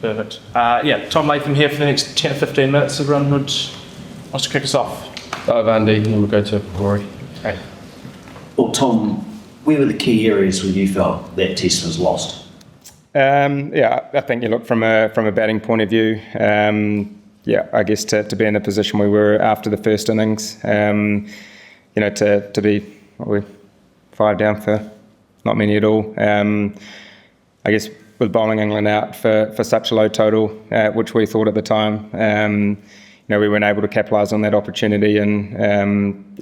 Perfect. Tom Latham here for the next 10 or 15 minutes. Everyone wants to kick us off. Andy, and we'll go to Rory. Okay. Well, Tom, where were the key areas where you felt that test was lost? I think you look from a batting point of view. I guess to be in the position we were after the first innings, to be 5 down for not many at all. I guess with bowling England out for such a low total, which we thought at the time, we weren't able to capitalise on that opportunity, and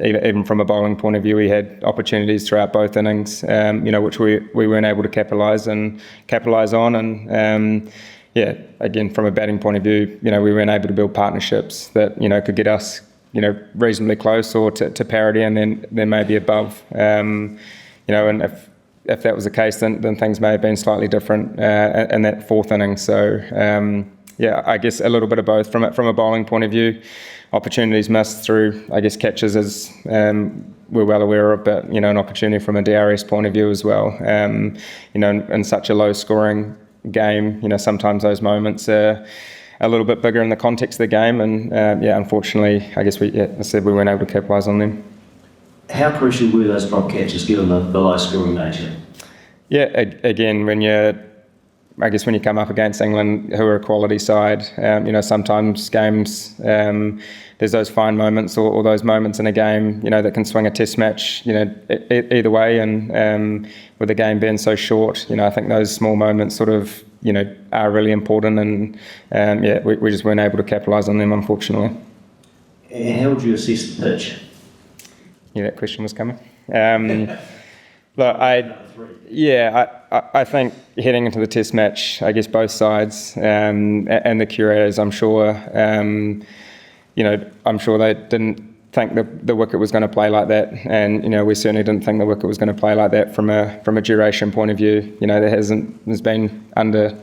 even from a bowling point of view, we had opportunities throughout both innings, which we weren't able to capitalise on, and again from a batting point of view, we weren't able to build partnerships that could get us reasonably close or to parity, and then maybe above, and if that was the case, then things may have been slightly different in that fourth inning. So. I guess a little bit of both from a bowling point of view. Opportunities missed through, I guess, catches as we're well aware of, but an opportunity from a DRS point of view as well. In such a low scoring game, sometimes those moments are a little bit bigger in the context of the game, and unfortunately, I guess we weren't able to capitalise on them. How crucial were those drop catches given the low scoring nature? Again, when you come up against England, who are a quality side, sometimes games, there's those fine moments or those moments in a game, that can swing a test match, either way. And with the game being so short, I think those small moments sort of, are really important. And we just weren't able to capitalise on them, unfortunately. And how would you assess the pitch? Yeah, that question was coming. Look, I think heading into the test match, I guess both sides and the curators, I'm sure, I'm sure they didn't think the wicket was going to play like that, and we certainly didn't think the wicket was going to play like that from a duration point of view. There's been under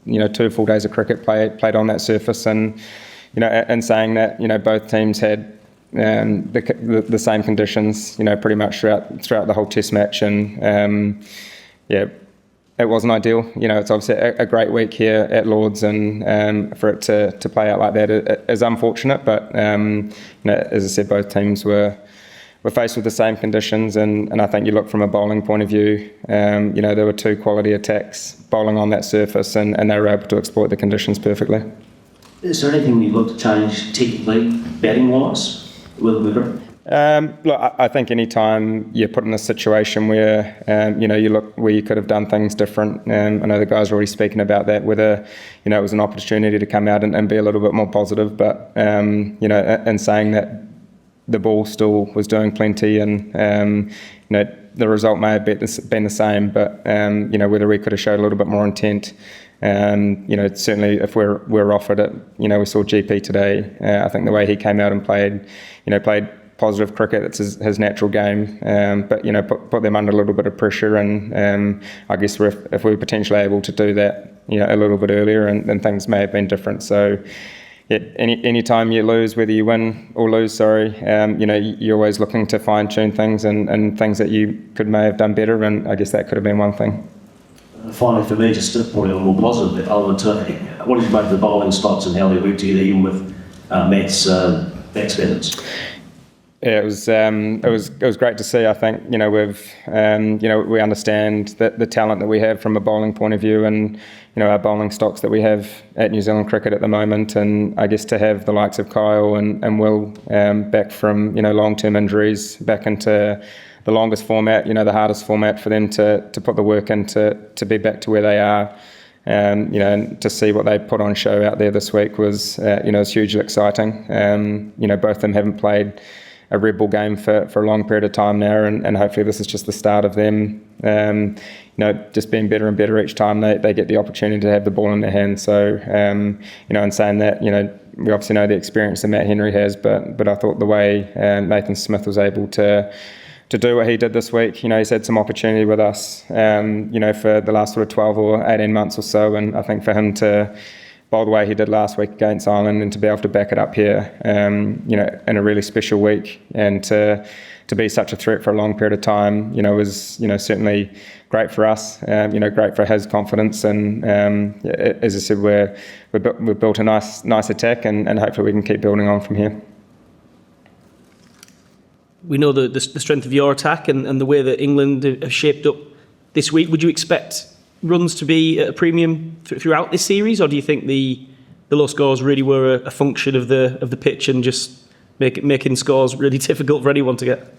2 full days of cricket played on that surface, and and saying that both teams had the same conditions, pretty much throughout the whole test match, and it wasn't ideal. It's obviously a great week here at Lords, and for it to play out like that is unfortunate. But as I said, both teams were faced with the same conditions, and I think you look from a bowling point of view. There were 2 quality attacks bowling on that surface, and they were able to exploit the conditions perfectly. Is there anything you look to change technically, batting wise? Look, I think any time you're put in a situation where you look where you could have done things different, I know the guys are already speaking about that, whether it was an opportunity to come out and be a little bit more positive, but and saying that the ball still was doing plenty, and the result may have been the same, but whether we could have showed a little bit more intent. Certainly if we're offered it, we saw GP today. I think the way he came out and played positive cricket, that's his natural game, but put them under a little bit of pressure, and I guess if we were potentially able to do that, a little bit earlier, and then things may have been different. So any time you lose, whether you win or lose, you're always looking to fine tune things and things that you may have done better, and I guess that could have been one thing. Finally, for me, just probably a little more positive element to it, what did you make of the bowling spots and how they worked together, even with Matt's methods? Yeah, it was great to see. I think we understand that the talent that we have from a bowling point of view, and our bowling stocks that we have at New Zealand cricket at the moment, and I guess to have the likes of Kyle and Will back from long-term injuries back into the longest format, the hardest format for them to put the work in to be back to where they are. And to see what they put on show out there this week was hugely exciting. Both of them haven't played a red ball game for a long period of time now, and hopefully this is just the start of them just being better and better each time they get the opportunity to have the ball in their hands. So in saying that, we obviously know the experience that Matt Henry has, but I thought the way Nathan Smith was able to do what he did this week, he's had some opportunity with us, for the last sort of 12 or 18 months or so, and I think for him to bowl the way he did last week against Ireland, and to be able to back it up here, in a really special week, and to be such a threat for a long period of time, was, certainly great for us, great for his confidence. And as I said, we've built a nice attack, and hopefully we can keep building on from here. We know the strength of your attack and the way that England have shaped up this week. Would you expect runs to be at a premium throughout this series, or do you think the low scores really were a function of the pitch and just making scores really difficult for anyone to get?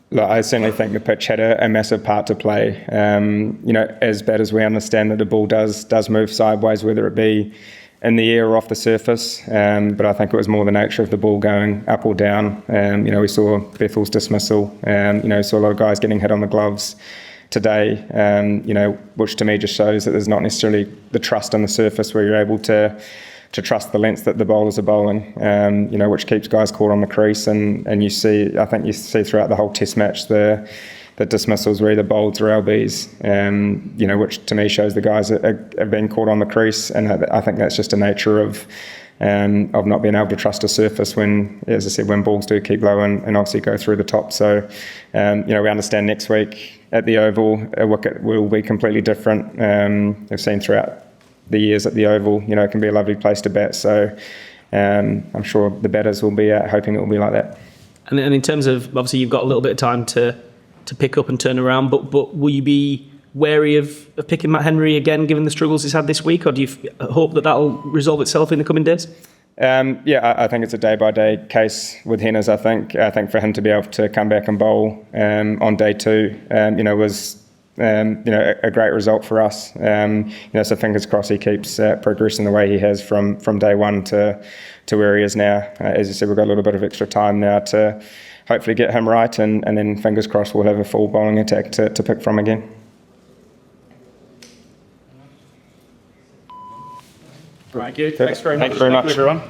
Look, I certainly think the pitch had a massive part to play. As bad as we understand that the ball does move sideways, whether it be in the air or off the surface, but I think it was more the nature of the ball going up or down. We saw Bethel's dismissal, saw a lot of guys getting hit on the gloves today, which to me just shows that there's not necessarily the trust on the surface where you're able to trust the lengths that the bowlers are bowling, which keeps guys caught on the crease. And I think you see throughout the whole Test match the dismissals were either bowled or LBs, which to me shows the guys have been caught on the crease. And I think that's just a nature of not being able to trust a surface when, as I said, when balls do keep low and obviously go through the top. So, we understand next week at the Oval, a wicket will be completely different. We've seen throughout the years at the Oval, it can be a lovely place to bat. So I'm sure the batters will be hoping it will be like that. And in terms of, obviously you've got a little bit of time to pick up and turn around, but will you be wary of picking Matt Henry again, given the struggles he's had this week, or do you hope that that'll resolve itself in the coming days? I think it's a day-by-day case with Henners. I think for him to be able to come back and bowl on day 2, was a great result for us. So fingers crossed he keeps progressing the way he has from day 1 to where he is now. As you said, we've got a little bit of extra time now to hopefully get him right, and then fingers crossed we'll have a full bowling attack to pick from again. Thank you. Thanks very much. Thank you very much. Everyone.